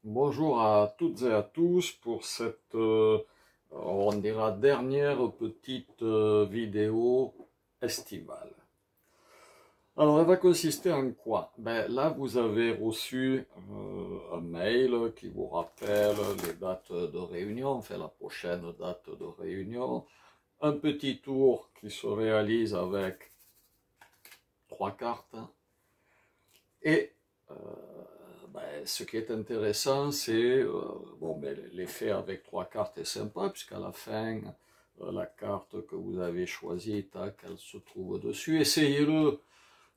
Bonjour à toutes et à tous pour cette, on dira, dernière petite vidéo estivale. Alors, elle va consister en quoi? Ben, là, vous avez reçu un mail qui vous rappelle les dates de réunion, enfin la prochaine date de réunion. Un petit tour qui se réalise avec 3 cartes. Et ce qui est intéressant, c'est, l'effet avec 3 cartes est sympa, puisqu'à la fin, la carte que vous avez choisie, tac, elle se trouve dessus. Essayez-le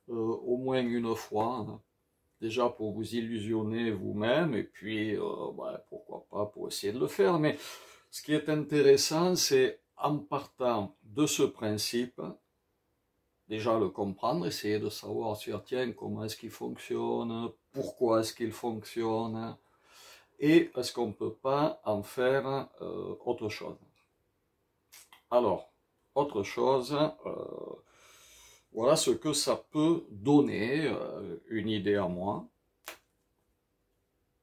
au moins une fois, hein, déjà pour vous illusionner vous-même, et puis, pourquoi pas pour essayer de le faire. Mais ce qui est intéressant, c'est en partant de ce principe, déjà le comprendre, essayer de savoir, tiens, comment est-ce qu'il fonctionne, pourquoi est-ce qu'il fonctionne, et est-ce qu'on ne peut pas en faire autre chose. Alors, autre chose, voilà ce que ça peut donner, une idée à moi,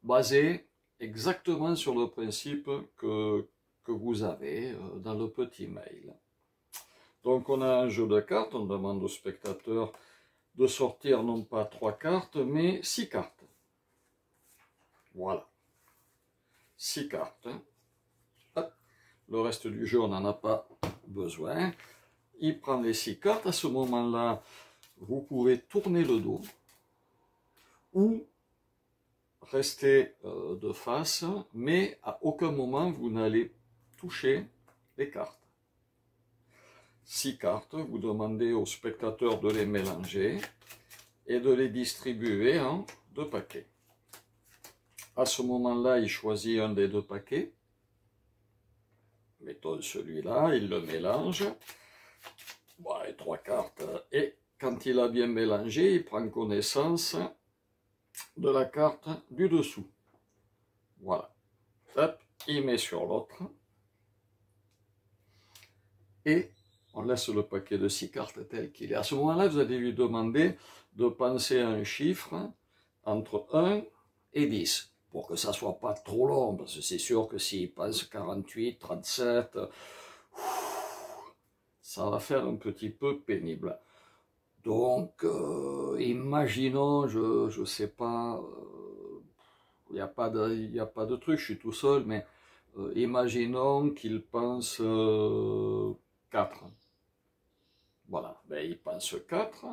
basée exactement sur le principe que vous avez dans le petit mail. Donc on a un jeu de cartes, on demande au spectateur de sortir non pas 3 cartes, mais 6 cartes. Voilà. 6 cartes. Hop. Le reste du jeu, on n'en a pas besoin. Il prend les 6 cartes. À ce moment-là, vous pouvez tourner le dos ou rester de face, mais à aucun moment vous n'allez toucher les cartes. 6 cartes, vous demandez au spectateur de les mélanger et de les distribuer en 2 paquets. À ce moment-là, il choisit un des 2 paquets. Mettons celui-là, il le mélange. Voilà, 3 cartes. Et quand il a bien mélangé, il prend connaissance de la carte du dessous. Voilà. Hop, il met sur l'autre. Et on laisse le paquet de 6 cartes tel qu'il est. À ce moment-là, vous allez lui demander de penser à un chiffre entre 1 et 10. Pour que ça ne soit pas trop long, parce que c'est sûr que s'il pense 48, 37, ça va faire un petit peu pénible. Donc, imaginons, je ne sais pas, il n'y a pas de truc, je suis tout seul, mais imaginons qu'il pense 4. Voilà, il pense 4.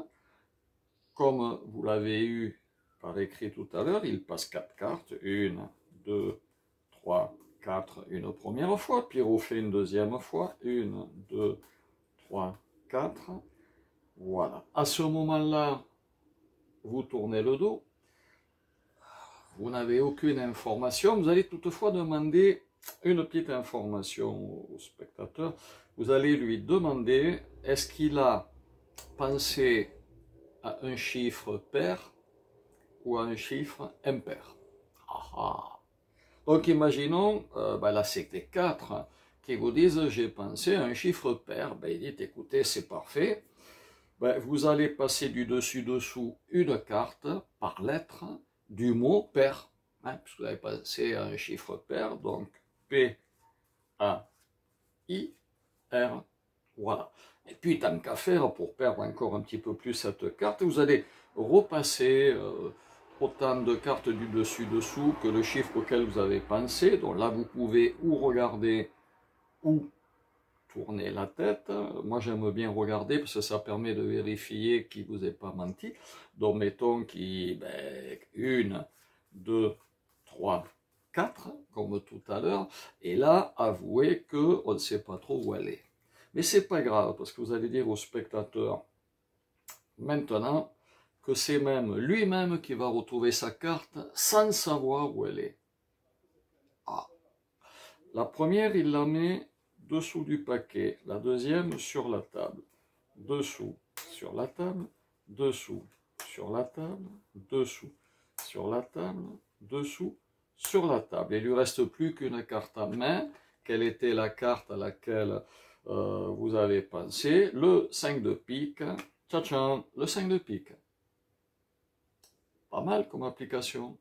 Comme vous l'avez eu par écrit tout à l'heure, il passe 4 cartes. 1, 2, 3, 4, une première fois. Puis il refait une deuxième fois. 1, 2, 3, 4. Voilà. À ce moment-là, vous tournez le dos. Vous n'avez aucune information. Vous allez toutefois demander une petite information au spectateur. Vous allez lui demander, est-ce qu'il a pensé à un chiffre pair ou à un chiffre impair? Donc imaginons, là c'était 4 qui vous disent j'ai pensé à un chiffre pair. Il dit écoutez, c'est parfait. Vous allez passer du dessus-dessous une carte par lettre du mot pair, puisque vous avez pensé à un chiffre pair, donc P, A, I, R, voilà. Et puis tant qu'à faire, pour perdre encore un petit peu plus cette carte, vous allez repasser autant de cartes du dessus-dessous que le chiffre auquel vous avez pensé. Donc là, vous pouvez ou regarder ou tourner la tête. Moi, j'aime bien regarder parce que ça permet de vérifier qu'il ne vous ait pas menti. Donc, mettons qu'il 1, 2, 3, 4, comme tout à l'heure. Et là, avouez qu'on ne sait pas trop où elle est. Mais c'est pas grave, parce que vous allez dire au spectateur, maintenant, que c'est même lui-même qui va retrouver sa carte sans savoir où elle est. La première, il la met dessous du paquet, la deuxième sur la table, dessous sur la table, dessous sur la table, dessous sur la table, dessous sur la table. Il ne lui reste plus qu'une carte en main. Quelle était la carte à laquelle vous avez pensé? Le 5 de pique. Tcha-tcha, le 5 de pique. Pas mal comme application.